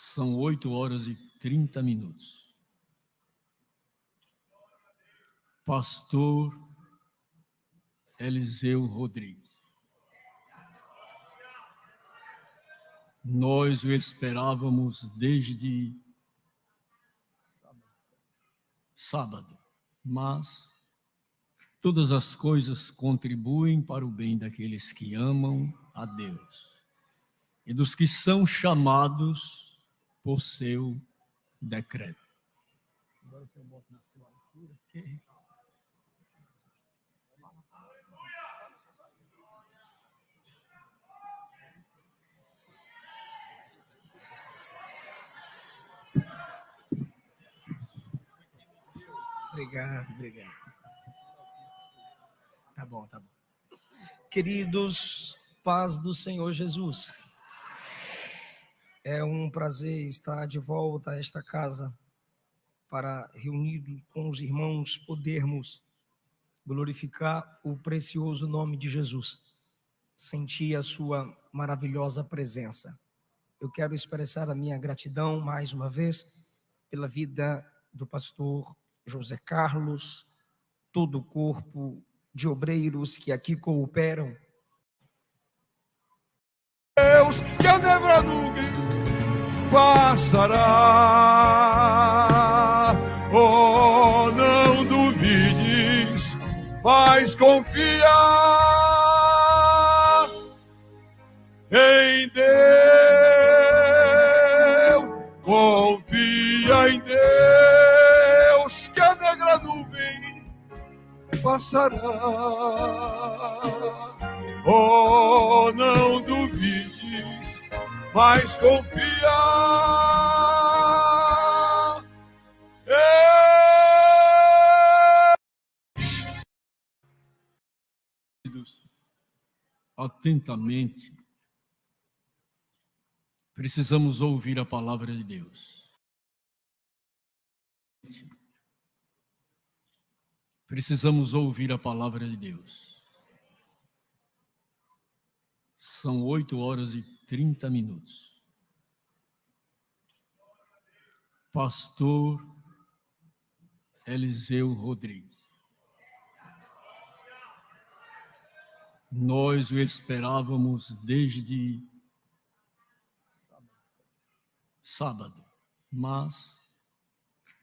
São 8h30. Pastor Eliseu Rodrigues. Nós o esperávamos desde sábado, mas todas as coisas contribuem para o bem daqueles que amam a Deus e dos que são chamados por seu decreto. Agora eu boto na sua altura. Obrigado. Tá bom. Queridos, paz do Senhor Jesus. É um prazer estar de volta a esta casa para, reunido com os irmãos, podermos glorificar o precioso nome de Jesus. Sentir a sua maravilhosa presença. Eu quero expressar a minha gratidão mais uma vez pela vida do pastor José Carlos, todo o corpo de obreiros que aqui cooperam. Deus, que a negra nuvem passará. Oh, não duvides, mas confia em Deus. Confia em Deus, que a negra nuvem passará. Oh, não duvides, mas confia. Atentamente, precisamos ouvir a palavra de Deus. Precisamos ouvir a palavra de Deus. São 8h30. Pastor Eliseu Rodrigues. Nós o esperávamos desde sábado, mas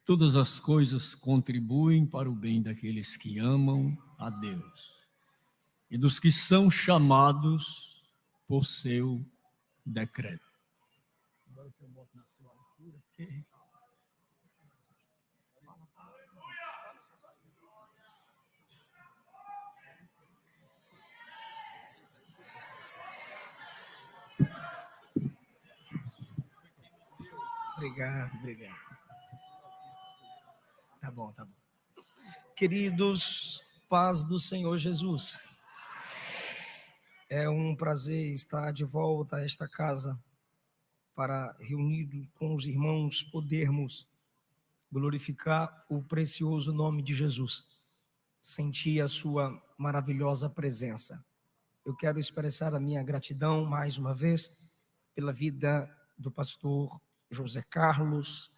todas as coisas contribuem para o bem daqueles que amam a Deus e dos que são chamados por seu decreto. Agora eu boto na sua altura. Obrigado. Tá bom. Queridos, paz do Senhor Jesus. É um prazer estar de volta a esta casa para, reunido com os irmãos, podermos glorificar o precioso nome de Jesus. Sentir a sua maravilhosa presença. Eu quero expressar a minha gratidão mais uma vez pela vida do pastor José Carlos,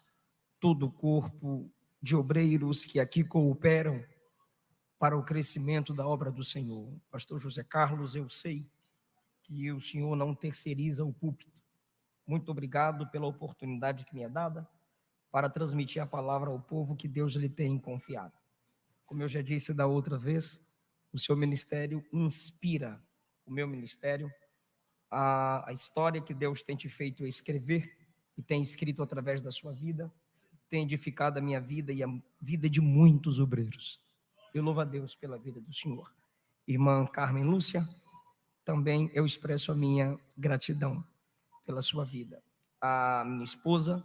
todo o corpo de obreiros que aqui cooperam para o crescimento da obra do Senhor. Pastor José Carlos, eu sei que o Senhor não terceiriza o púlpito. Muito obrigado pela oportunidade que me é dada para transmitir a palavra ao povo que Deus lhe tem confiado. Como eu já disse da outra vez, o seu ministério inspira o meu ministério, a história que Deus tem te feito escrever e tem escrito através da sua vida, tem edificado a minha vida e a vida de muitos obreiros. Eu louvo a Deus pela vida do Senhor. Irmã Carmen Lúcia, também eu expresso a minha gratidão pela sua vida. A minha esposa,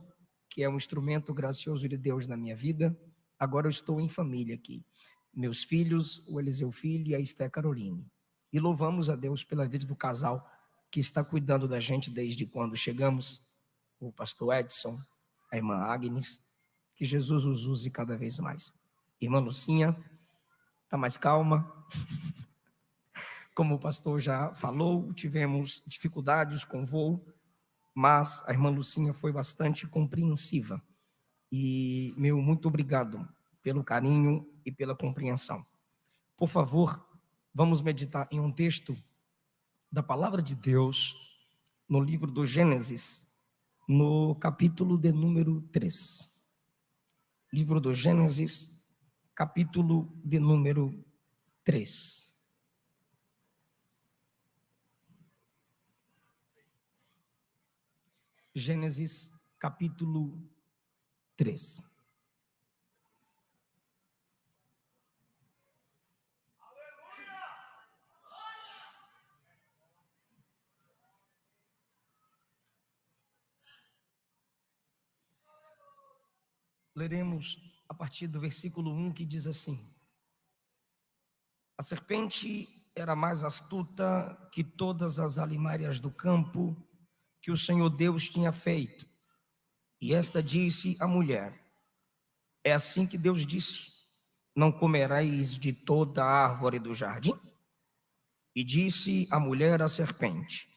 que é um instrumento gracioso de Deus na minha vida, agora eu estou em família aqui. Meus filhos, o Eliseu Filho e a Esté Caroline. E louvamos a Deus pela vida do casal que está cuidando da gente desde quando chegamos, o pastor Edson, a irmã Agnes, que Jesus os use cada vez mais. Irmã Lucinha, está mais calma. Como o pastor já falou, tivemos dificuldades com o voo, mas a irmã Lucinha foi bastante compreensiva. E meu muito obrigado pelo carinho e pela compreensão. Por favor, vamos meditar em um texto da palavra de Deus no livro do Gênesis, no capítulo de número 3. Livro do Gênesis, capítulo de número 3. Gênesis, capítulo 3. Leremos a partir do versículo 1, que diz assim: A serpente era mais astuta que todas as alimárias do campo que o Senhor Deus tinha feito. E esta disse à mulher: É assim que Deus disse: Não comereis de toda a árvore do jardim? E disse a mulher à serpente: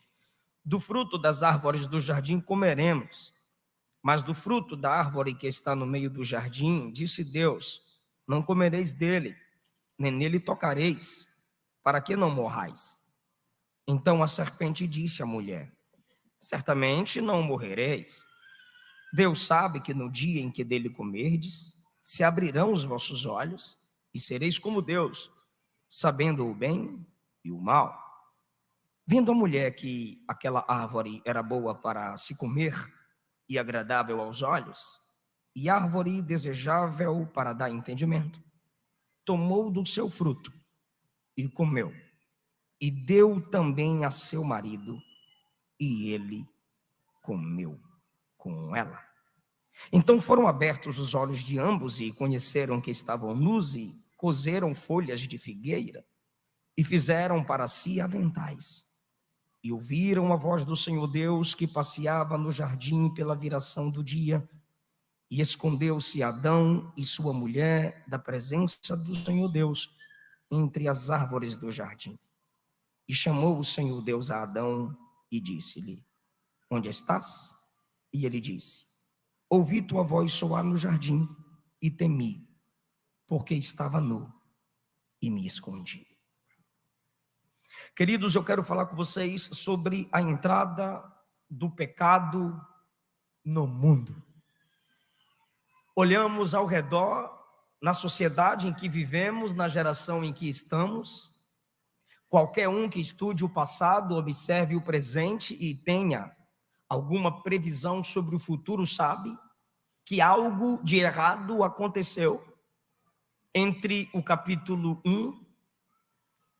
Do fruto das árvores do jardim comeremos, mas do fruto da árvore que está no meio do jardim, disse Deus: Não comereis dele, nem nele tocareis, para que não morrais. Então a serpente disse à mulher: Certamente não morrereis. Deus sabe que no dia em que dele comerdes, se abrirão os vossos olhos e sereis como Deus, sabendo o bem e o mal. Vendo a mulher que aquela árvore era boa para se comer e agradável aos olhos, e árvore desejável para dar entendimento, tomou do seu fruto e comeu, e deu também a seu marido, e ele comeu com ela. Então foram abertos os olhos de ambos e conheceram que estavam nus e coseram folhas de figueira e fizeram para si aventais. E ouviram a voz do Senhor Deus que passeava no jardim pela viração do dia. E escondeu-se Adão e sua mulher da presença do Senhor Deus entre as árvores do jardim. E chamou o Senhor Deus a Adão e disse-lhe: Onde estás? E ele disse: Ouvi tua voz soar no jardim e temi, porque estava nu e me escondi. Queridos, eu quero falar com vocês sobre a entrada do pecado no mundo. Olhamos ao redor, na sociedade em que vivemos, na geração em que estamos. Qualquer um que estude o passado, observe o presente e tenha alguma previsão sobre o futuro sabe que algo de errado aconteceu entre o capítulo 1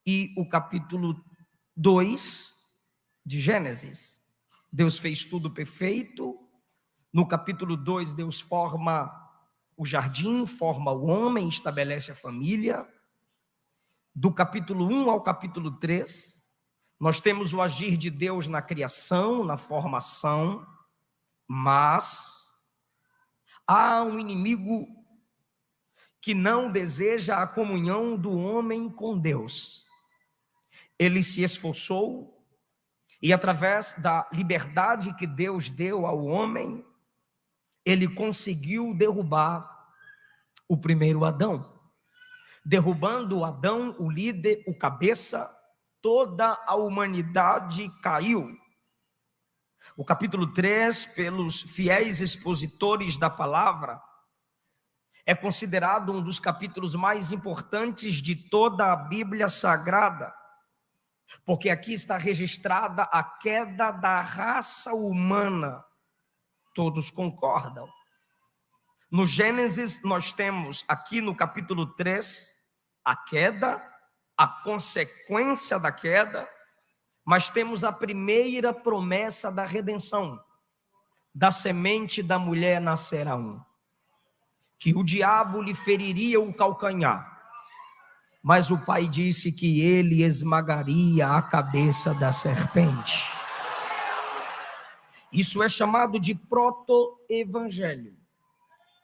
e o capítulo 2 de Gênesis. Deus fez tudo perfeito. No capítulo 2, Deus forma o jardim, forma o homem, estabelece a família. Do capítulo 1 ao capítulo 3, nós temos o agir de Deus na criação, na formação, mas há um inimigo que não deseja a comunhão do homem com Deus. Ele se esforçou e, através da liberdade que Deus deu ao homem, ele conseguiu derrubar o primeiro Adão. Derrubando Adão, o líder, o cabeça, toda a humanidade caiu. O capítulo 3, pelos fiéis expositores da palavra, é considerado um dos capítulos mais importantes de toda a Bíblia Sagrada, porque aqui está registrada a queda da raça humana. Todos concordam. No Gênesis, nós temos aqui no capítulo 3, a queda, a consequência da queda, mas temos a primeira promessa da redenção. Da semente da mulher nascerá um, que o diabo lhe feriria o calcanhar, mas o pai disse que ele esmagaria a cabeça da serpente. Isso é chamado de proto-evangelho.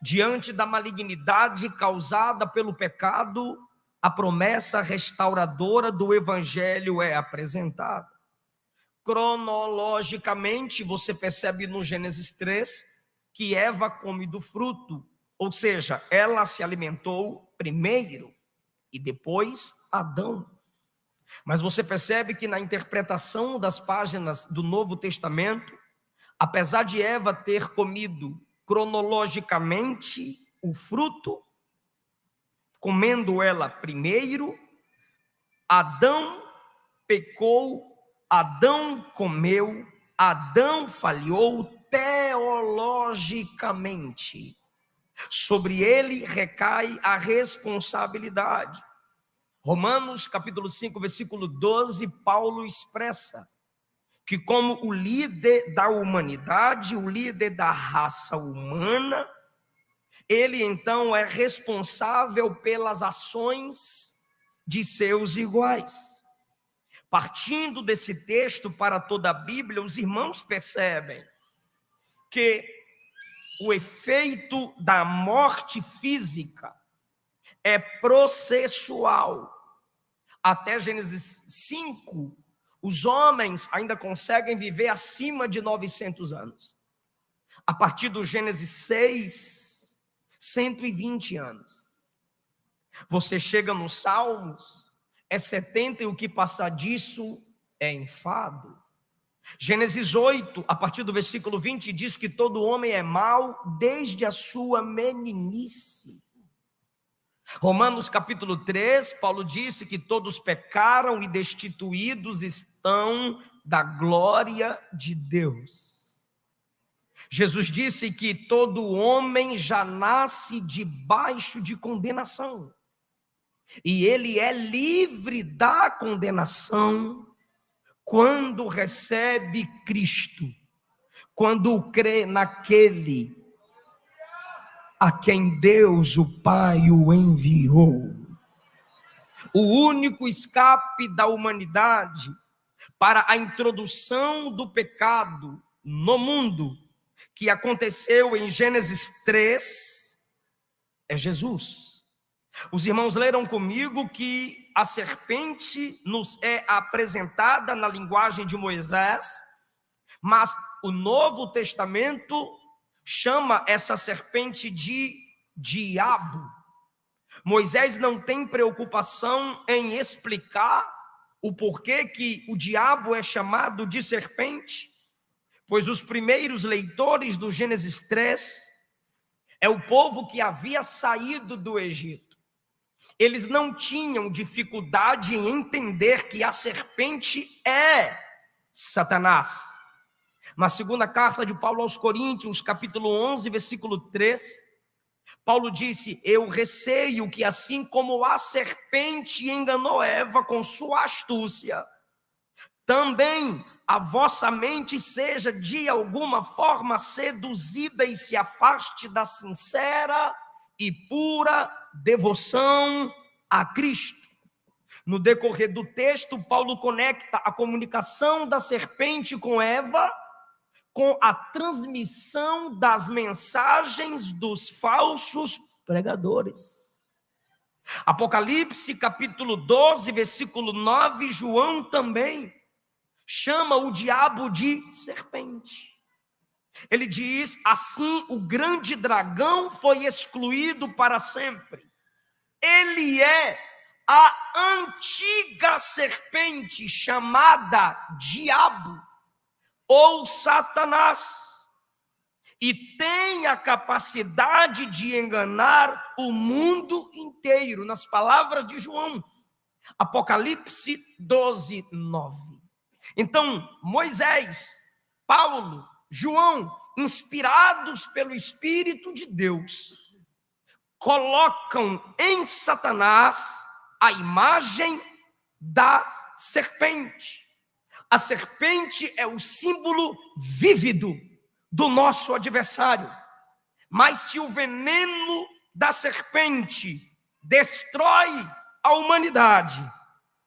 Diante da malignidade causada pelo pecado, a promessa restauradora do evangelho é apresentada. cronologicamente, você percebe no Gênesis 3 que Eva come do fruto, ou seja, ela se alimentou primeiro e depois Adão. Mas você percebe que na interpretação das páginas do Novo Testamento, apesar de Eva ter comido cronologicamente o fruto, comendo ela primeiro, Adão pecou, Adão comeu, Adão falhou teologicamente. Sobre ele recai a responsabilidade. Romanos capítulo 5, versículo 12, Paulo expressa que como o líder da humanidade, o líder da raça humana, ele então é responsável pelas ações de seus iguais. Partindo desse texto para toda a Bíblia, os irmãos percebem que o efeito da morte física é processual. Até Gênesis 5, os homens ainda conseguem viver acima de 900 anos. A partir do Gênesis 6, 120 anos. Você chega nos Salmos, é 70 e o que passar disso é enfado. Gênesis 8, a partir do versículo 20, diz que todo homem é mau desde a sua meninice. Romanos capítulo 3, Paulo disse que todos pecaram e destituídos estão da glória de Deus. Jesus disse que todo homem já nasce debaixo de condenação. E ele é livre da condenação quando recebe Cristo, quando crê naquele a quem Deus, o Pai, o enviou. O único escape da humanidade para a introdução do pecado no mundo, que aconteceu em Gênesis 3, é Jesus. Os irmãos leram comigo que a serpente nos é apresentada na linguagem de Moisés, mas o Novo Testamento chama essa serpente de diabo. Moisés não tem preocupação em explicar o porquê que o diabo é chamado de serpente, pois os primeiros leitores do Gênesis 3 é o povo que havia saído do Egito. Eles não tinham dificuldade em entender que a serpente é Satanás. Na segunda carta de Paulo aos Coríntios, capítulo 11, versículo 3, Paulo disse: eu receio que assim como a serpente enganou Eva com sua astúcia, também a vossa mente seja de alguma forma seduzida e se afaste da sincera e pura devoção a Cristo. No decorrer do texto, Paulo conecta a comunicação da serpente com Eva com a transmissão das mensagens dos falsos pregadores. Apocalipse capítulo 12, versículo 9, João também chama o diabo de serpente. Ele diz: assim o grande dragão foi excluído para sempre. Ele é a antiga serpente chamada diabo ou Satanás, e tem a capacidade de enganar o mundo inteiro, nas palavras de João, Apocalipse 12, 9. Então, Moisés, Paulo, João, inspirados pelo Espírito de Deus, colocam em Satanás a imagem da serpente. A serpente é o símbolo vívido do nosso adversário. Mas se o veneno da serpente destrói a humanidade,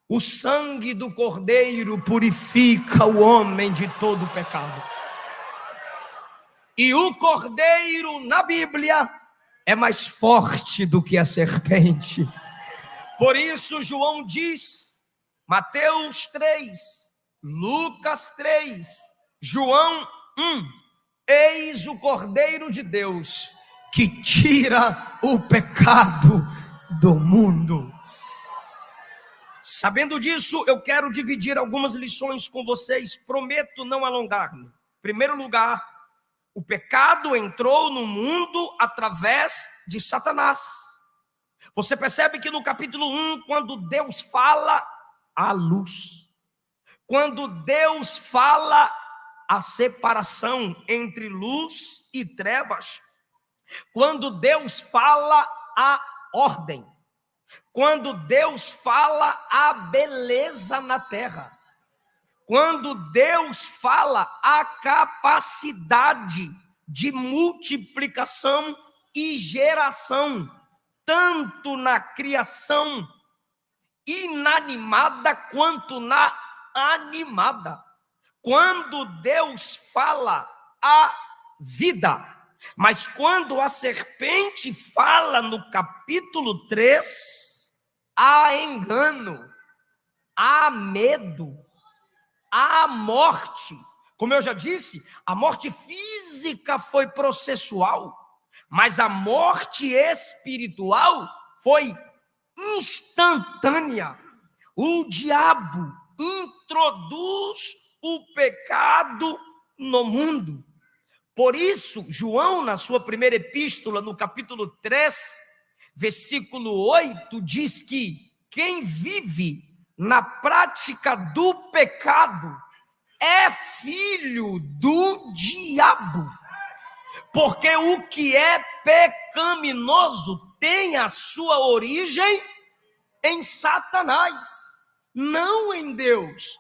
o sangue do Cordeiro purifica o homem de todo pecado. E o Cordeiro na Bíblia é mais forte do que a serpente. Por isso João diz, Mateus 3, Lucas 3, João 1. Eis o Cordeiro de Deus que tira o pecado do mundo. Sabendo disso, eu quero dividir algumas lições com vocês. Prometo não alongar-me. Em primeiro lugar, o pecado entrou no mundo através de Satanás. Você percebe que no capítulo 1, quando Deus fala, há luz. Quando Deus fala, a separação entre luz e trevas. Quando Deus fala, a ordem. Quando Deus fala, a beleza na terra. Quando Deus fala, a capacidade de multiplicação e geração, tanto na criação inanimada quanto na animada. Quando Deus fala, a vida. Mas quando a serpente fala no capítulo 3, há engano, há medo, há morte. Como eu já disse, a morte física foi processual, mas a morte espiritual foi instantânea. O diabo introduz o pecado no mundo. Por isso, João, na sua primeira epístola, no capítulo 3, versículo 8, diz que quem vive na prática do pecado é filho do diabo. Porque o que é pecaminoso tem a sua origem em Satanás, não em Deus.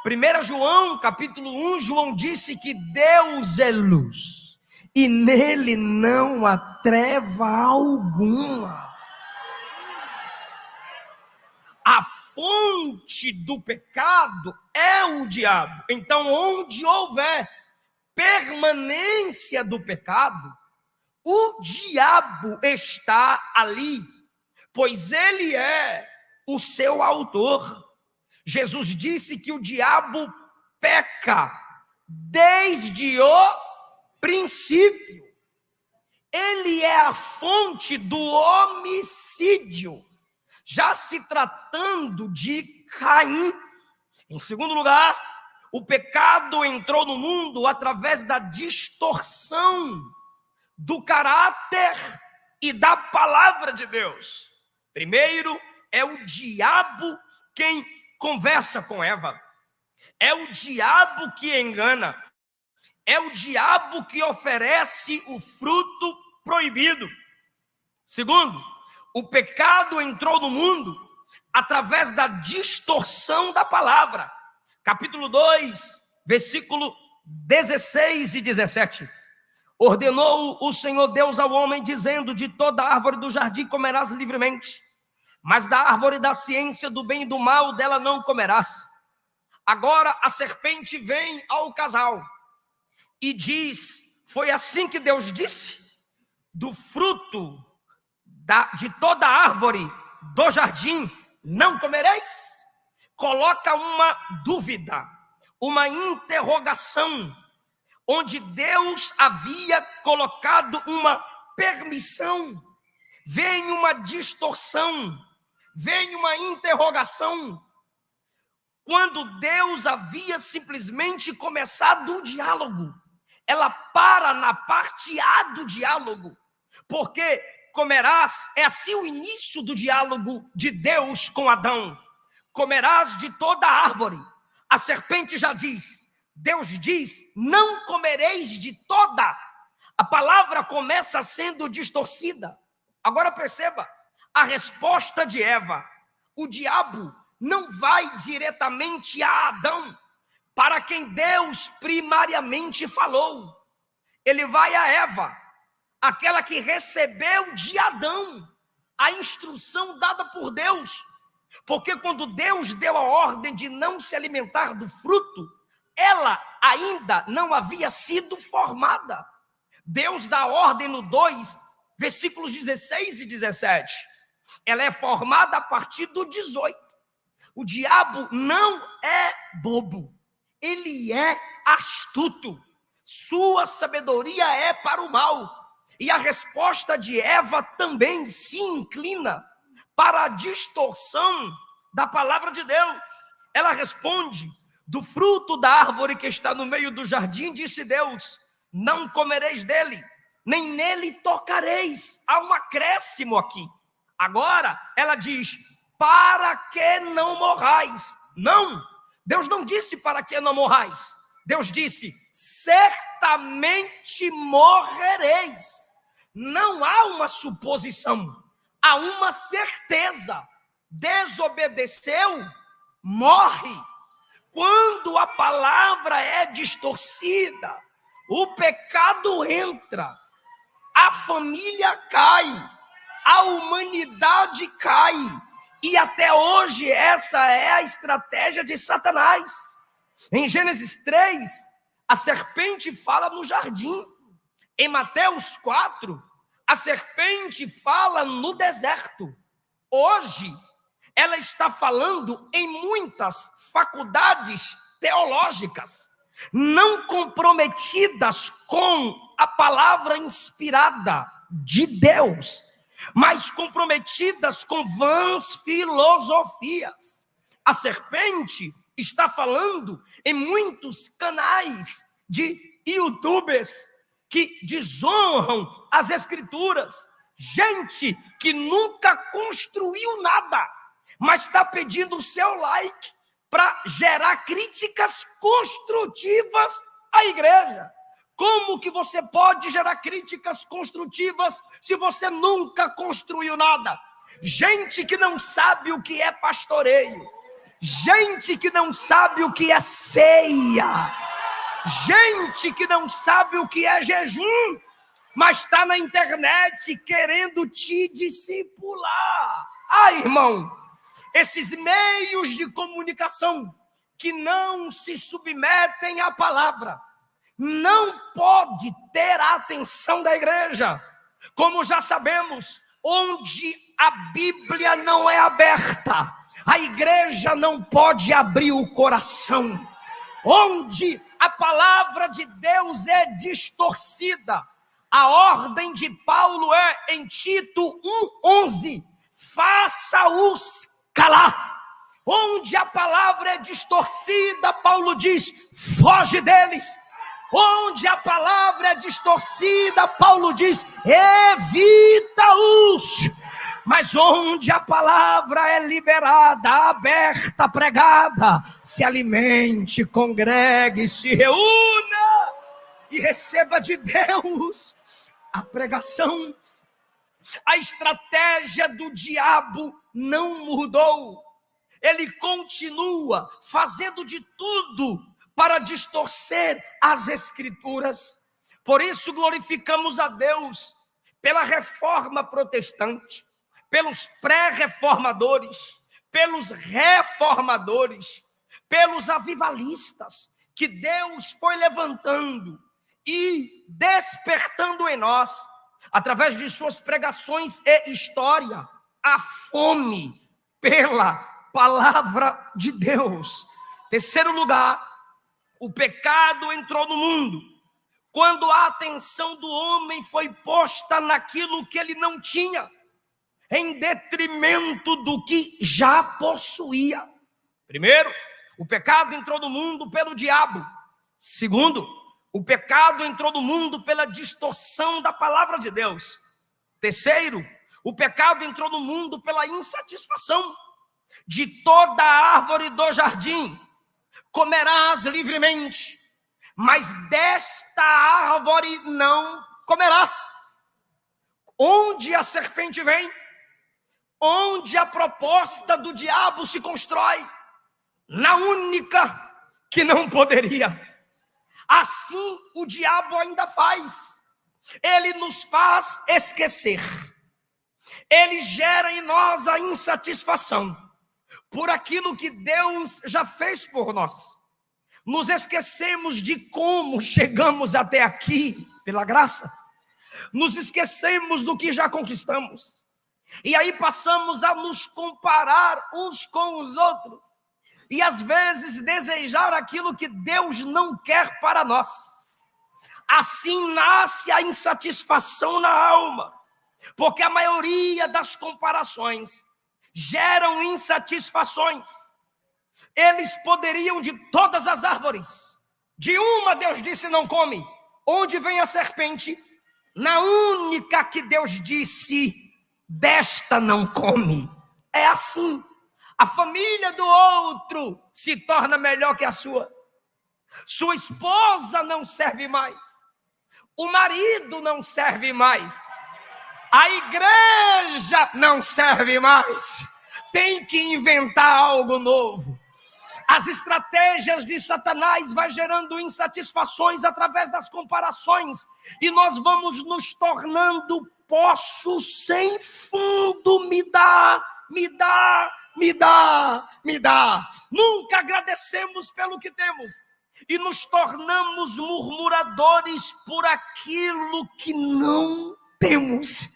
1 João, capítulo 1, João disse que Deus é luz, e nele não há treva alguma. A fonte do pecado é o diabo. Então, onde houver permanência do pecado, o diabo está ali, pois ele é o seu autor. Jesus disse que o diabo peca desde o princípio. Ele é a fonte do homicídio, já se tratando de Caim. Em segundo lugar, o pecado entrou no mundo através da distorção do caráter e da palavra de Deus. Primeiro, é o diabo quem conversa com Eva. É o diabo que engana. É o diabo que oferece o fruto proibido. Segundo, o pecado entrou no mundo através da distorção da palavra. Capítulo 2, versículo 16 e 17. Ordenou o Senhor Deus ao homem, dizendo: de toda árvore do jardim comerás livremente, mas da árvore da ciência do bem e do mal, dela não comerás. Agora a serpente vem ao casal e diz: foi assim que Deus disse? Do fruto de toda árvore do jardim não comereis? Coloca uma dúvida, uma interrogação, onde Deus havia colocado uma permissão. Vem uma distorção, vem uma interrogação, quando Deus havia simplesmente começado o diálogo. Ela para na parte A do diálogo, porque comerás, é assim o início do diálogo de Deus com Adão. Comerás de toda árvore. A serpente já diz, Deus diz, não comereis de toda. A palavra começa sendo distorcida. Agora perceba, a resposta de Eva. O diabo não vai diretamente a Adão, para quem Deus primariamente falou. Ele vai a Eva, aquela que recebeu de Adão a instrução dada por Deus. Porque quando Deus deu a ordem de não se alimentar do fruto, ela ainda não havia sido formada. Deus dá ordem no 2, versículos 16 e 17. Ela é formada a partir do 18. O diabo não é bobo. ele é astuto, sua sabedoria é para o mal. E a resposta de Eva também se inclina para a distorção da palavra de Deus. Ela responde: do fruto da árvore que está no meio do jardim, disse Deus, não comereis dele, nem nele tocareis. Há um acréscimo aqui. Agora ela diz: para que não morrais. Não, Deus não disse para que não morrais. Deus disse: certamente morrereis. Não há uma suposição, há uma certeza. Desobedeceu, morre. Quando a palavra é distorcida, o pecado entra, a família cai, a humanidade cai. E até hoje essa é a estratégia de Satanás. Em Gênesis 3, a serpente fala no jardim. Em Mateus 4, a serpente fala no deserto. Hoje, ela está falando em muitas faculdades teológicas, não comprometidas com a palavra inspirada de Deus, mas comprometidas com vãs filosofias. A serpente está falando em muitos canais de YouTubers que desonram as escrituras, gente que nunca construiu nada, mas está pedindo o seu like para gerar críticas construtivas à igreja. Como que você pode gerar críticas construtivas se você nunca construiu nada? Gente que não sabe o que é pastoreio, gente que não sabe o que é ceia, gente que não sabe o que é jejum, mas está na internet querendo te discipular. Irmão, esses meios de comunicação que não se submetem à palavra não pode ter a atenção da igreja. Como já sabemos, onde a Bíblia não é aberta, a igreja não pode abrir o coração. Onde a palavra de Deus é distorcida, a ordem de Paulo é em Tito 1:11, faça-os calar. Onde a palavra é distorcida, Paulo diz, foge deles. Onde a palavra é distorcida, Paulo diz, evita-os. Mas onde a palavra é liberada, aberta, pregada, se alimente, congregue, se reúna e receba de Deus a pregação. A estratégia do diabo não mudou. Ele continua fazendo de tudo para distorcer as escrituras. Por isso glorificamos a Deus pela reforma protestante, pelos pré-reformadores, pelos reformadores, pelos avivalistas, que Deus foi levantando e despertando em nós, através de suas pregações e história, a fome pela palavra de Deus. Terceiro lugar, o pecado entrou no mundo quando a atenção do homem foi posta naquilo que ele não tinha, em detrimento do que já possuía. Primeiro, o pecado entrou no mundo pelo diabo. Segundo, o pecado entrou no mundo pela distorção da palavra de Deus. Terceiro, o pecado entrou no mundo pela insatisfação. De toda a árvore do jardim comerás livremente, mas desta árvore não comerás. Onde a serpente vem, onde a proposta do diabo se constrói, na única que não poderia. Assim o diabo ainda faz. Ele nos faz esquecer. Ele gera em nós a insatisfação por aquilo que Deus já fez por nós. Nos esquecemos de como chegamos até aqui, pela graça. Nos esquecemos do que já conquistamos. E aí passamos a nos comparar uns com os outros. e às vezes desejar aquilo que Deus não quer para nós. Assim nasce a insatisfação na alma, porque a maioria das comparações geram insatisfações. Eles poderiam de todas as árvores, de uma Deus disse não come. Onde vem a serpente? Na única que Deus disse, desta não come. É assim. A família do outro se torna melhor que a sua. Sua esposa não serve mais. O marido não serve mais. A igreja não serve mais. Tem que inventar algo novo. As estratégias de Satanás vai gerando insatisfações através das comparações. E nós vamos nos tornando poços sem fundo. Me dá, me dá, me dá, me dá. Nunca agradecemos pelo que temos. E nos tornamos murmuradores por aquilo que não temos.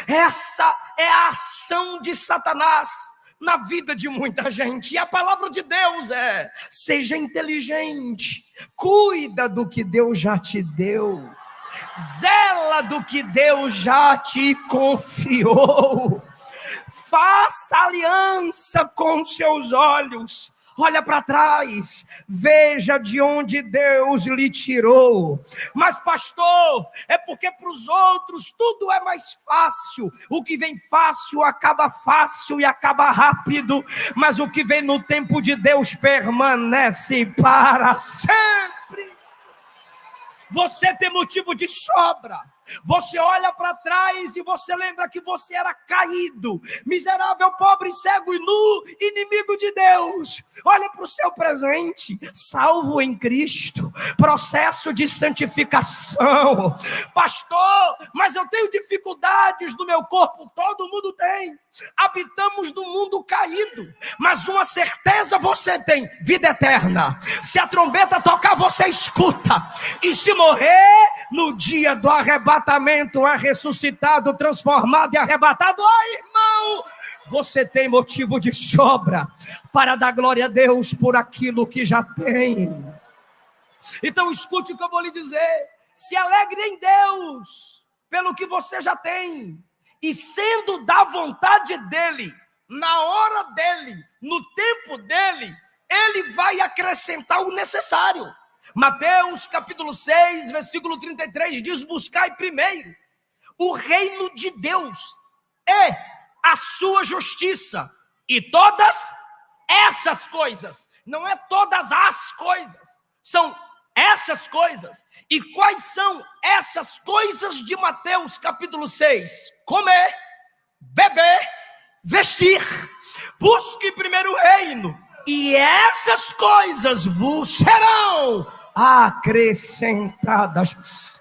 Essa é a ação de Satanás na vida de muita gente. E a palavra de Deus é: seja inteligente, cuida do que Deus já te deu, zela do que Deus já te confiou, faça aliança com seus olhos. Olha para trás, veja de onde Deus lhe tirou. Mas pastor, é porque para os outros tudo é mais fácil. O que vem fácil e acaba rápido. Mas o que vem no tempo de Deus permanece para sempre. Você tem motivo de sobra. Você olha para trás e você lembra que você era caído, miserável, pobre, cego e nu, inimigo de Deus. Olha para o seu presente, salvo em Cristo, processo de santificação. Pastor, mas eu tenho dificuldades no meu corpo. Todo mundo tem. Habitamos no mundo caído, mas uma certeza você tem: vida eterna. Se a trombeta tocar, você escuta. E se morrer, no dia do arrebatamento, é ressuscitado, transformado e arrebatado. Irmão, você tem motivo de sobra para dar glória a Deus por aquilo que já tem. Então escute o que eu vou lhe dizer: se alegre em Deus pelo que você já tem, e sendo da vontade dele, na hora dele, no tempo dele, ele vai acrescentar o necessário. Mateus capítulo 6, versículo 33 diz: buscai primeiro o reino de Deus e a sua justiça, e todas essas coisas, não é todas as coisas, são essas coisas. E quais são essas coisas de Mateus capítulo 6? Comer, beber, vestir. Busque primeiro o reino, e essas coisas vos serão acrescentadas.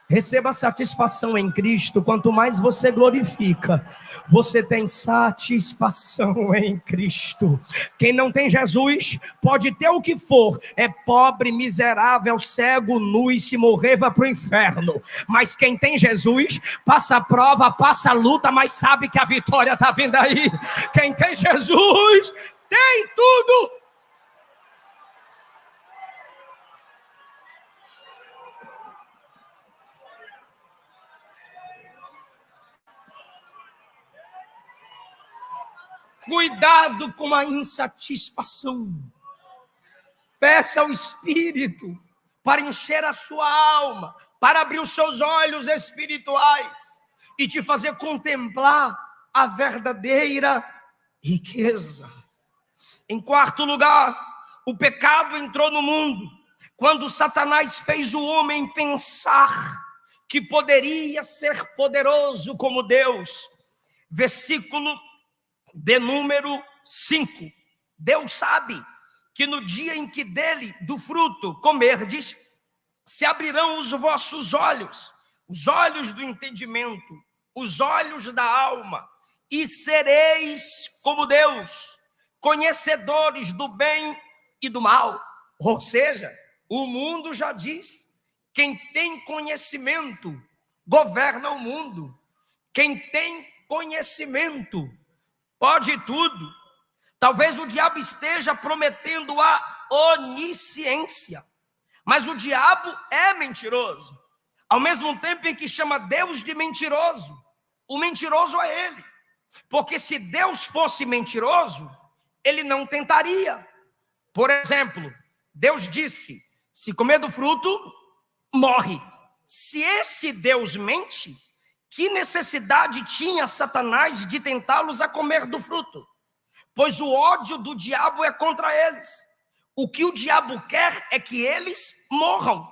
Receba satisfação em Cristo. Quanto mais você glorifica, você tem satisfação em Cristo. Quem não tem Jesus pode ter o que for, é pobre, miserável, cego, nu, e se morrer vai para o inferno. Mas quem tem Jesus passa a prova, passa a luta, mas sabe que a vitória está vindo aí. Quem tem Jesus tem tudo. Cuidado com a insatisfação. Peça ao Espírito para encher a sua alma, para abrir os seus olhos espirituais e te fazer contemplar a verdadeira riqueza. Em quarto lugar, o pecado entrou no mundo quando Satanás fez o homem pensar que poderia ser poderoso como Deus. Versículo de número 5. Deus sabe que no dia em que dele, do fruto, comerdes, se abrirão os vossos olhos, os olhos do entendimento, os olhos da alma, e sereis como Deus, conhecedores do bem e do mal. Ou seja, o mundo já diz: quem tem conhecimento governa o mundo. Quem tem conhecimento pode tudo. Talvez o diabo esteja prometendo a onisciência, mas o diabo é mentiroso. Ao mesmo tempo em que chama Deus de mentiroso, o mentiroso é ele. Porque se Deus fosse mentiroso, ele não tentaria. Por exemplo, Deus disse: se comer do fruto, morre. Se esse Deus mente, que necessidade tinha Satanás de tentá-los a comer do fruto? Pois o ódio do diabo é contra eles. O que o diabo quer é que eles morram.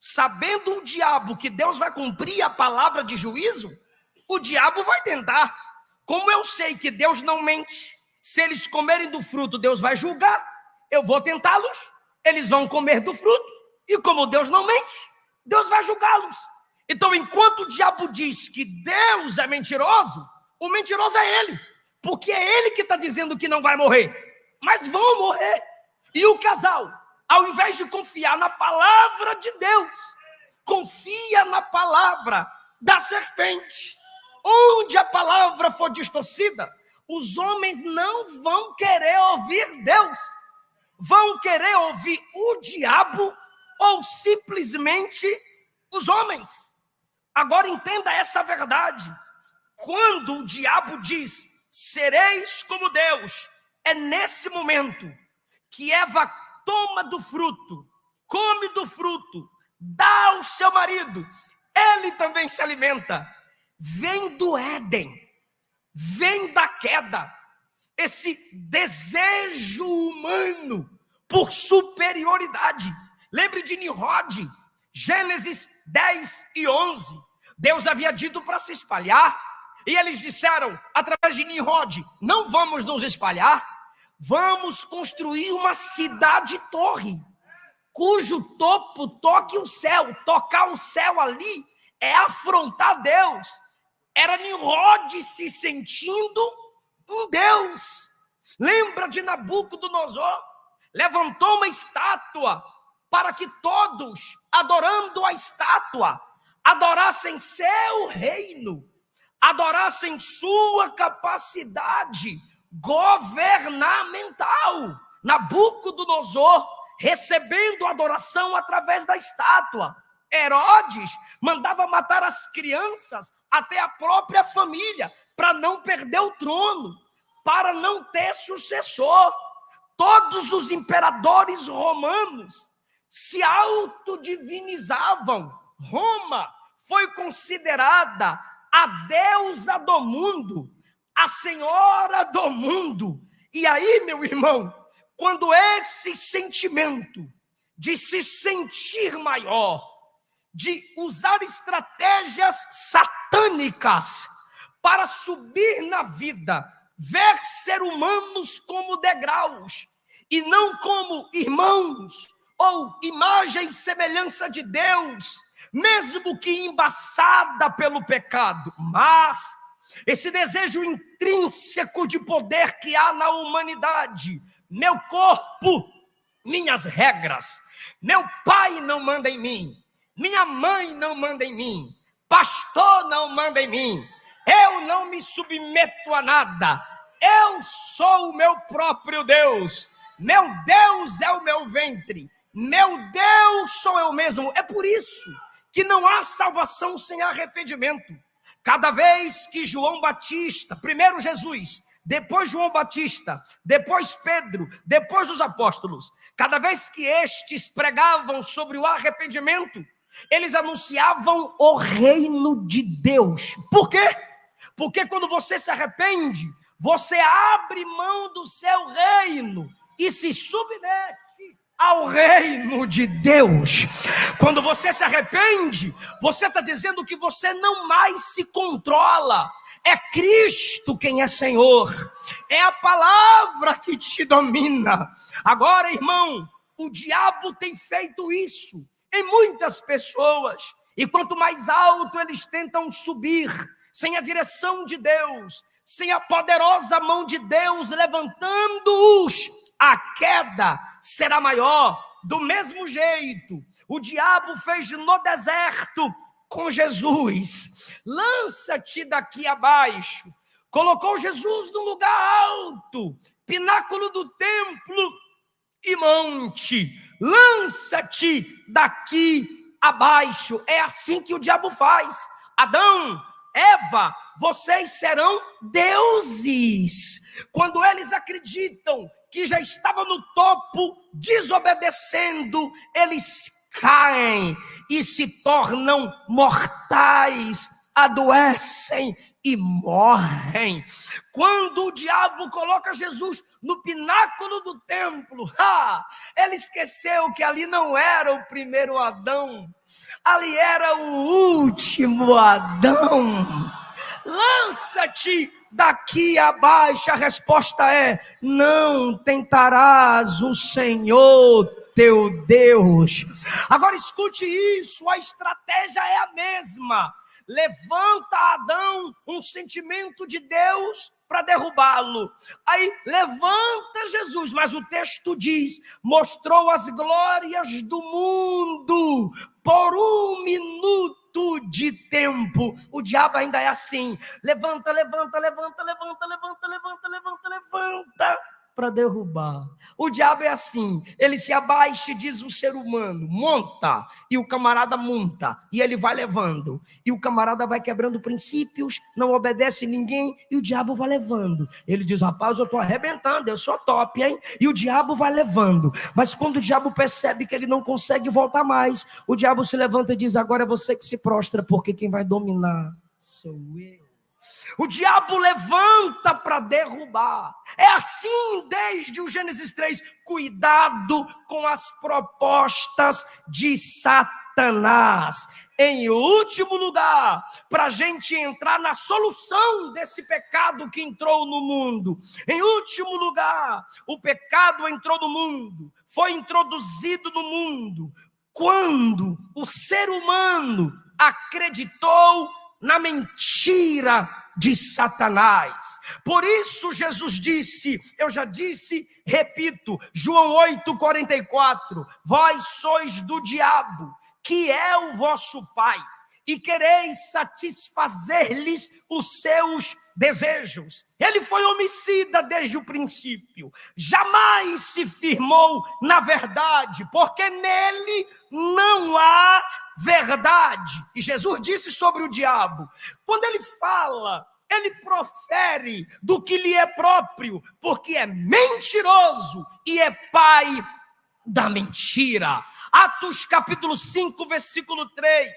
Sabendo o diabo que Deus vai cumprir a palavra de juízo, o diabo vai tentar. Como eu sei que Deus não mente, se eles comerem do fruto, Deus vai julgar, eu vou tentá-los, eles vão comer do fruto, e como Deus não mente, Deus vai julgá-los. Então, enquanto o diabo diz que Deus é mentiroso, o mentiroso é ele, porque é ele que está dizendo que não vai morrer, mas vão morrer. E o casal, ao invés de confiar na palavra de Deus, confia na palavra da serpente. Onde a palavra for distorcida, os homens não vão querer ouvir Deus, vão querer ouvir o diabo ou simplesmente os homens. Agora entenda essa verdade. Quando o diabo diz: sereis como Deus, é nesse momento que Eva toma do fruto, come do fruto, dá ao seu marido, ele também se alimenta. Vem do Éden, vem da queda, esse desejo humano por superioridade. Lembre de Nimrod, Gênesis 10 e 11. Deus havia dito para se espalhar, e eles disseram, através de Nimrod: não vamos nos espalhar, vamos construir uma cidade-torre, cujo topo toque o céu. Tocar o céu ali é afrontar Deus. Era Nimrod se sentindo um Deus. Lembra de Nabucodonosor? Levantou uma estátua para que todos, adorando a estátua, adorassem seu reino, adorassem sua capacidade governamental. Nabucodonosor recebendo adoração através da estátua. Herodes mandava matar as crianças, até a própria família, para não perder o trono, para não ter sucessor. Todos os imperadores romanos se autodivinizavam. Roma foi considerada a deusa do mundo, a senhora do mundo. E aí, meu irmão, quando esse sentimento de se sentir maior, de usar estratégias satânicas para subir na vida, ver ser humanos como degraus e não como irmãos ou imagem e semelhança de Deus, mesmo que embaçada pelo pecado, mas esse desejo intrínseco de poder que há na humanidade: meu corpo, minhas regras, meu pai não manda em mim, minha mãe não manda em mim, pastor não manda em mim, eu não me submeto a nada, eu sou o meu próprio Deus, meu Deus é o meu ventre, meu Deus sou eu mesmo. É por isso que não há salvação sem arrependimento. Cada vez que João Batista, primeiro Jesus, depois João Batista, depois Pedro, depois os apóstolos, cada vez que estes pregavam sobre o arrependimento, eles anunciavam o reino de Deus. Por quê? Porque quando você se arrepende, você abre mão do seu reino e se submete ao reino de Deus. Quando você se arrepende, você está dizendo que você não mais se controla. É Cristo quem é Senhor, é a palavra que te domina. Agora, irmão, o diabo tem feito isso em muitas pessoas, e quanto mais alto eles tentam subir, sem a direção de Deus, sem a poderosa mão de Deus levantando-os, a queda será maior. Do mesmo jeito, o diabo fez no deserto com Jesus. Lança-te daqui abaixo. Colocou Jesus num lugar alto, pináculo do templo e monte, lança-te daqui abaixo. É assim que o diabo faz. Adão, Eva, vocês serão deuses. Quando eles acreditam que já estava no topo, desobedecendo, eles caem e se tornam mortais, adoecem e morrem. Quando o diabo coloca Jesus no pináculo do templo, ele esqueceu que ali não era o primeiro Adão, ali era o último Adão. Lança-te daqui abaixo. A resposta é: não tentarás o Senhor teu Deus. Agora escute isso, a estratégia é a mesma. Levanta Adão um sentimento de Deus para derrubá-lo. Aí levanta Jesus, mas o texto diz: mostrou as glórias do mundo por um minuto de tempo. O diabo ainda é assim: levanta, levanta, levanta, levanta, levanta, levanta, levanta, levanta, para derrubar. O diabo é assim, ele se abaixa e diz o ser humano: monta, e o camarada monta, e ele vai levando, e o camarada vai quebrando princípios, não obedece ninguém, e o diabo vai levando. Ele diz: rapaz, eu estou arrebentando, eu sou top, hein? E o diabo vai levando, mas quando o diabo percebe que ele não consegue voltar mais, o diabo se levanta e diz: agora é você que se prostra, porque quem vai dominar sou eu. O diabo levanta para derrubar. É assim desde o Gênesis 3. Cuidado com as propostas de Satanás. Em último lugar, para a gente entrar na solução desse pecado que entrou no mundo. Em último lugar, o pecado entrou no mundo, foi introduzido no mundo quando o ser humano acreditou na mentira de Satanás. Por isso Jesus disse, eu já disse, repito, João 8,44, vós sois do diabo, que é o vosso pai, e quereis satisfazer-lhes os seus desejos. Ele foi homicida desde o princípio, jamais se firmou na verdade, porque nele não há verdade. E Jesus disse sobre o diabo, quando ele fala, ele profere do que lhe é próprio, porque é mentiroso e é pai da mentira. Atos capítulo 5, versículo 3,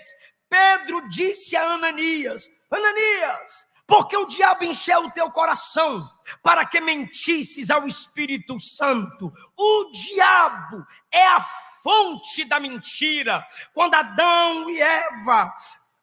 Pedro disse a Ananias: Ananias, porque o diabo encheu o teu coração para que mentisses ao Espírito Santo. O diabo é a fonte da mentira. Quando Adão e Eva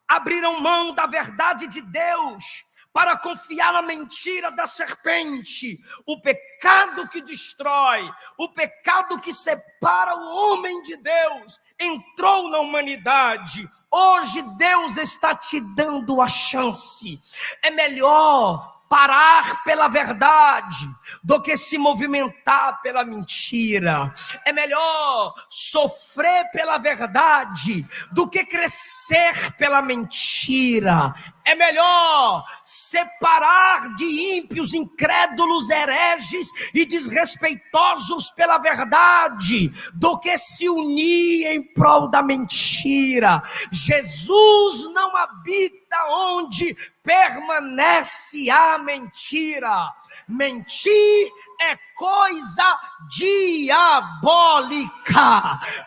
abriram mão da verdade de Deus para confiar na mentira da serpente, o pecado que destrói, o pecado que separa o homem de Deus, entrou na humanidade. Hoje Deus está te dando a chance. É melhor parar pela verdade do que se movimentar pela mentira. É melhor sofrer pela verdade do que crescer pela mentira. É melhor separar de ímpios, incrédulos, hereges e desrespeitosos pela verdade do que se unir em prol da mentira. Jesus não habita onde permanece a mentira. Mentir é coisa diabólica.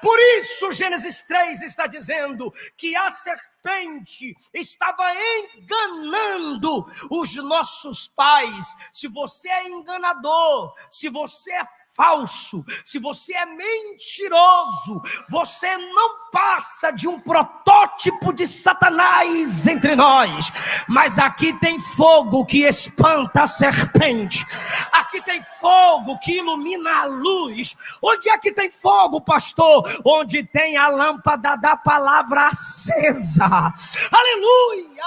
Por isso Gênesis 3 está dizendo que a serpente estava enganando os nossos pais. Se você é enganador, se você é falso, se você é mentiroso, você não passa de um protótipo de Satanás entre nós. Mas aqui tem fogo que espanta a serpente, aqui tem fogo que ilumina a luz. Onde é que tem fogo, pastor? Onde tem a lâmpada da palavra acesa. Aleluia!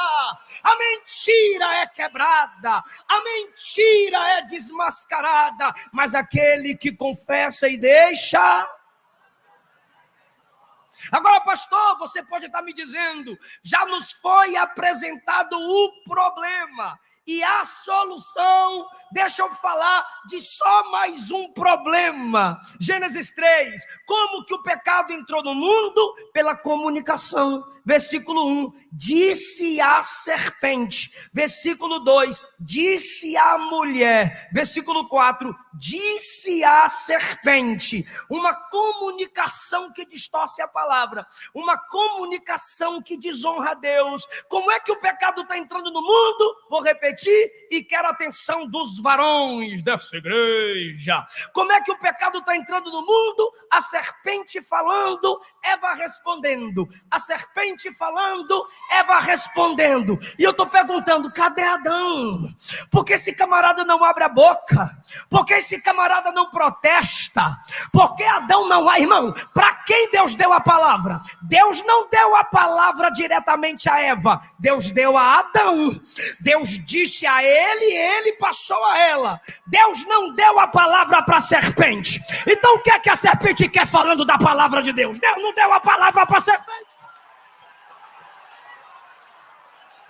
A mentira é quebrada, a mentira é desmascarada, mas aquele que confessa e deixa. Agora, pastor, você pode estar me dizendo, já nos foi apresentado o problema. E a solução, deixa eu falar de só mais um problema. Gênesis 3, como que o pecado entrou no mundo? Pela comunicação. Versículo 1, disse a serpente. Versículo 2, disse a mulher. Versículo 4, disse a serpente. Uma comunicação que distorce a palavra. Uma comunicação que desonra a Deus. Como é que o pecado está entrando no mundo? Vou repetir e quero a atenção dos varões dessa igreja. Como é que o pecado está entrando no mundo? A serpente falando, Eva respondendo. A serpente falando, Eva respondendo. E eu estou perguntando, cadê Adão? Por que esse camarada não abre a boca? Por que esse camarada não protesta? Por que Adão não há, irmão? Para quem Deus deu a palavra? Deus não deu a palavra diretamente a Eva. Deus deu a Adão. Deus disse a ele e ele passou a ela. Deus não deu a palavra para a serpente. Então o que é que a serpente quer falando da palavra de Deus? Deus não deu a palavra para a serpente.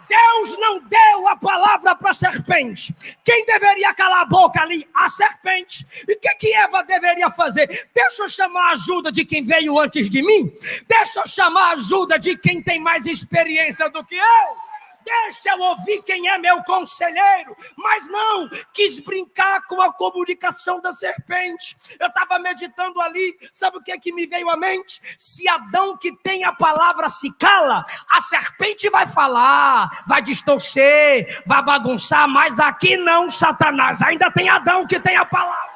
Deus não deu a palavra para a serpente. Quem deveria calar a boca ali? A serpente. E o que Eva deveria fazer? Deixa eu chamar a ajuda de quem veio antes de mim. Deixa eu chamar a ajuda de quem tem mais experiência do que eu. Deixa eu ouvir quem é meu conselheiro. Mas não, quis brincar com a comunicação da serpente. Eu estava meditando ali, sabe o que me veio à mente? Se Adão, que tem a palavra, se cala, a serpente vai falar, vai distorcer, vai bagunçar, mas aqui não, Satanás. Ainda tem Adão que tem a palavra.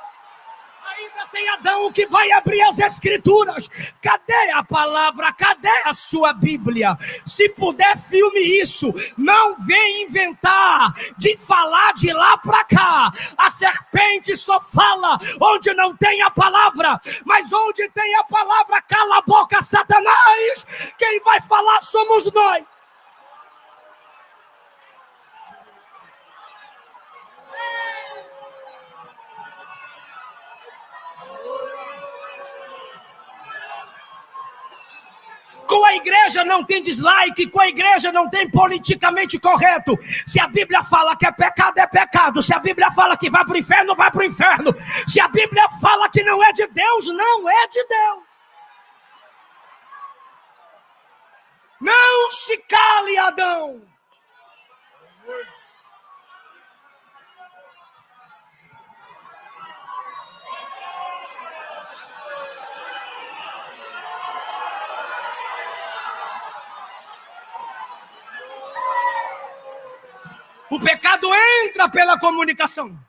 Ainda tem Adão que vai abrir as escrituras. Cadê a palavra? Cadê a sua Bíblia? Se puder, filme isso. Não vem inventar de falar de lá para cá. A serpente só fala onde não tem a palavra. Mas onde tem a palavra, cala a boca, Satanás. Quem vai falar somos nós. Com a igreja não tem dislike, com a igreja não tem politicamente correto. Se a Bíblia fala que é pecado. Se a Bíblia fala que vai para o inferno, vai para o inferno. Se a Bíblia fala que não é de Deus, não é de Deus. Não se cale, Adão. O pecado entra pela comunicação.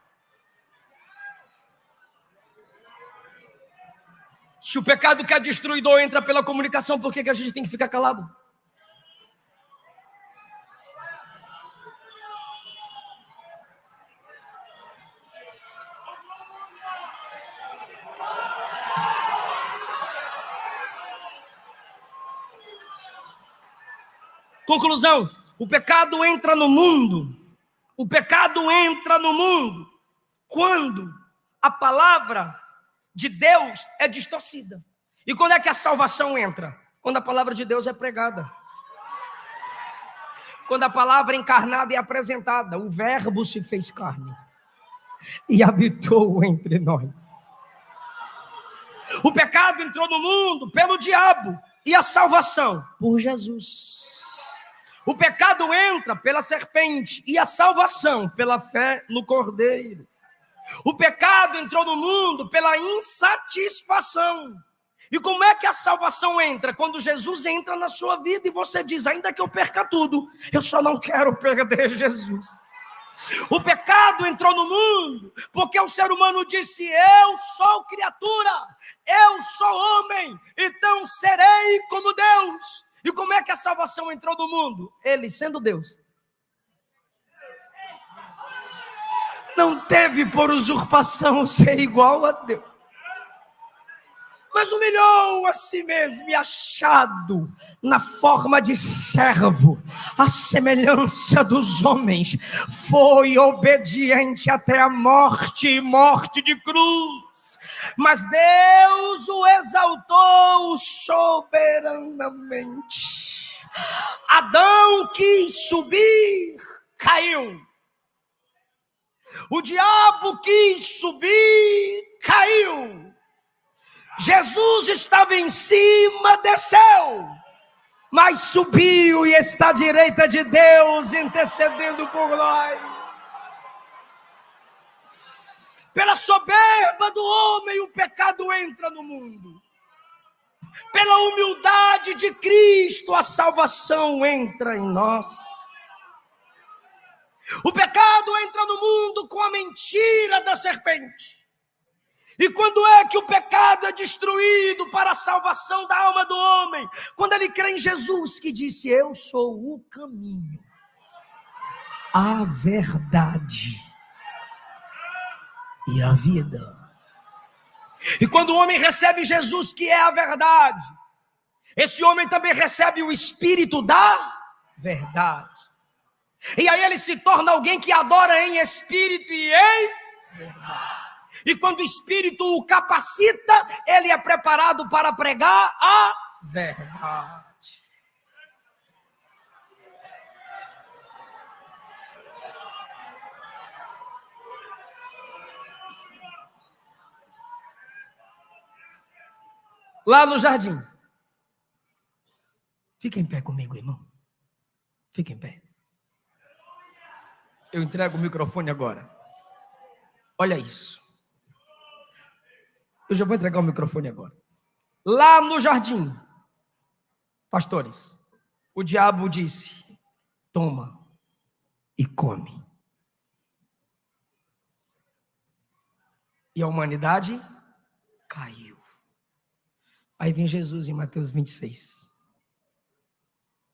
Se o pecado que é destruidor entra pela comunicação, por que a gente tem que ficar calado? Conclusão: o pecado entra no mundo. O pecado entra no mundo quando a palavra de Deus é distorcida. E quando é que a salvação entra? Quando a palavra de Deus é pregada. Quando a palavra encarnada é apresentada. O verbo se fez carne e habitou entre nós. O pecado entrou no mundo pelo diabo e a salvação por Jesus. O pecado entra pela serpente e a salvação pela fé no Cordeiro. O pecado entrou no mundo pela insatisfação. E como é que a salvação entra? Quando Jesus entra na sua vida e você diz, ainda que eu perca tudo, eu só não quero perder Jesus. O pecado entrou no mundo porque o ser humano disse, eu sou criatura, eu sou homem, então serei como Deus. E como é que a salvação entrou no mundo? Ele, sendo Deus, não teve por usurpação ser igual a Deus, mas humilhou a si mesmo e achado na forma de servo, à semelhança dos homens, foi obediente até a morte e morte de cruz. Mas Deus o exaltou soberanamente. Adão quis subir, caiu. O diabo quis subir, caiu. Jesus estava em cima, desceu, mas subiu e está à direita de Deus, intercedendo por nós. Pela soberba do homem, o pecado entra no mundo. Pela humildade de Cristo, a salvação entra em nós. O pecado entra no mundo com a mentira da serpente. E quando é que o pecado é destruído para a salvação da alma do homem? Quando ele crê em Jesus, que disse: eu sou o caminho, a verdade e a vida. E quando o homem recebe Jesus, que é a verdade, esse homem também recebe o Espírito da verdade. E aí ele se torna alguém que adora em espírito e em verdade. E quando o Espírito o capacita, ele é preparado para pregar a verdade. Lá no jardim. Fica em pé comigo, irmão. Fica em pé. Eu entrego o microfone agora. Olha isso. Eu já vou entregar o microfone agora. Lá no jardim, pastores, o diabo disse: toma e come. E a humanidade caiu. Aí vem Jesus em Mateus 26.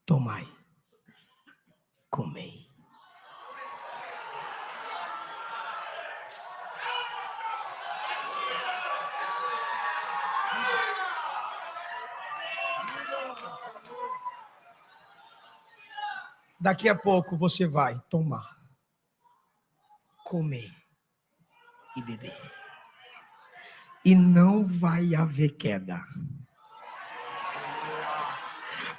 Tomai, comei. Daqui a pouco você vai tomar, comer e beber. E não vai haver queda.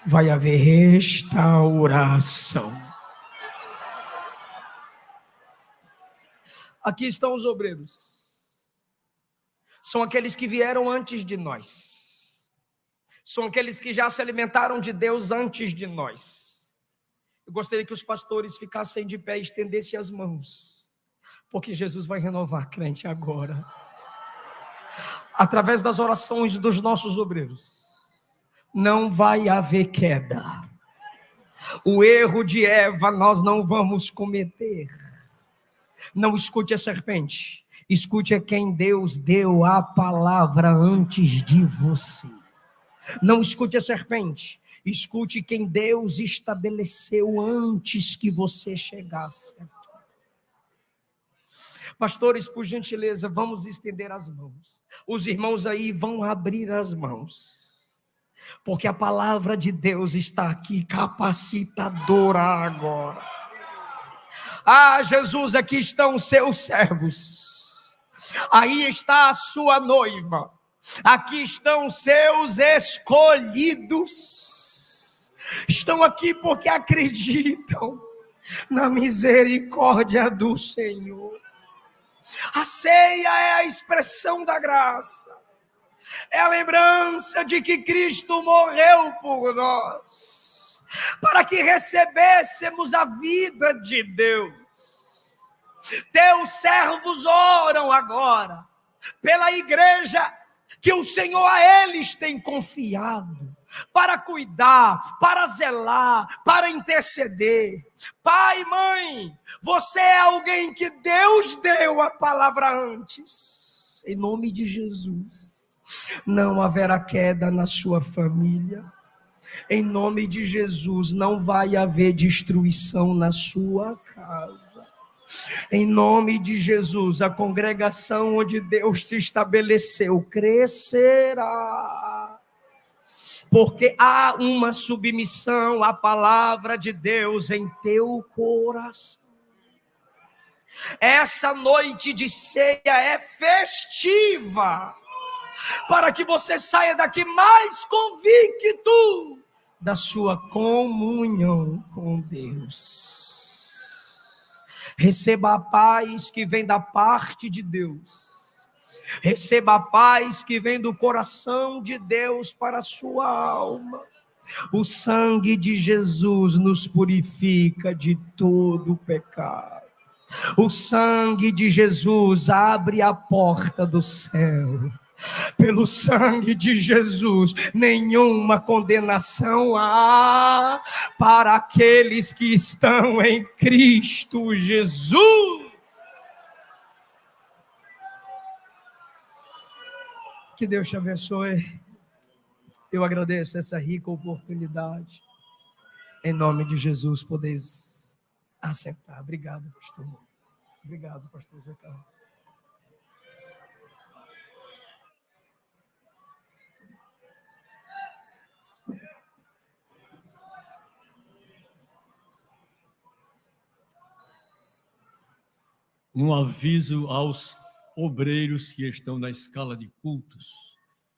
Vai haver restauração. Aqui estão os obreiros. São aqueles que vieram antes de nós. São aqueles que já se alimentaram de Deus antes de nós. Eu gostaria que os pastores ficassem de pé e estendessem as mãos, porque Jesus vai renovar crente agora, através das orações dos nossos obreiros. Não vai haver queda. O erro de Eva nós não vamos cometer. Não escute a serpente, escute a quem Deus deu a palavra antes de você. Não escute a serpente, escute quem Deus estabeleceu antes que você chegasse aqui. Pastores, por gentileza, vamos estender as mãos. Os irmãos aí vão abrir as mãos, porque a palavra de Deus está aqui capacitadora agora. Ah, Jesus, aqui estão os seus servos. Aí está a sua noiva. Aqui estão seus escolhidos. Estão aqui porque acreditam na misericórdia do Senhor. A ceia é a expressão da graça. É a lembrança de que Cristo morreu por nós, para que recebêssemos a vida de Deus. Teus servos oram agora pela igreja que o Senhor a eles tem confiado, para cuidar, para zelar, para interceder. Pai, mãe, você é alguém que Deus deu a palavra antes. Em nome de Jesus, não haverá queda na sua família. Em nome de Jesus, não vai haver destruição na sua casa. Em nome de Jesus, a congregação onde Deus te estabeleceu crescerá, porque há uma submissão à palavra de Deus em teu coração. Essa noite de ceia é festiva, para que você saia daqui mais convicto da sua comunhão com Deus. Receba a paz que vem da parte de Deus. Receba a paz que vem do coração de Deus para a sua alma. O sangue de Jesus nos purifica de todo pecado. O sangue de Jesus abre a porta do céu. Pelo sangue de Jesus, nenhuma condenação há para aqueles que estão em Cristo Jesus. Que Deus te abençoe. Eu agradeço essa rica oportunidade. Em nome de Jesus, podeis assentar. Obrigado, pastor. Obrigado, pastor Zé Carlos. Um aviso aos obreiros que estão na escala de cultos.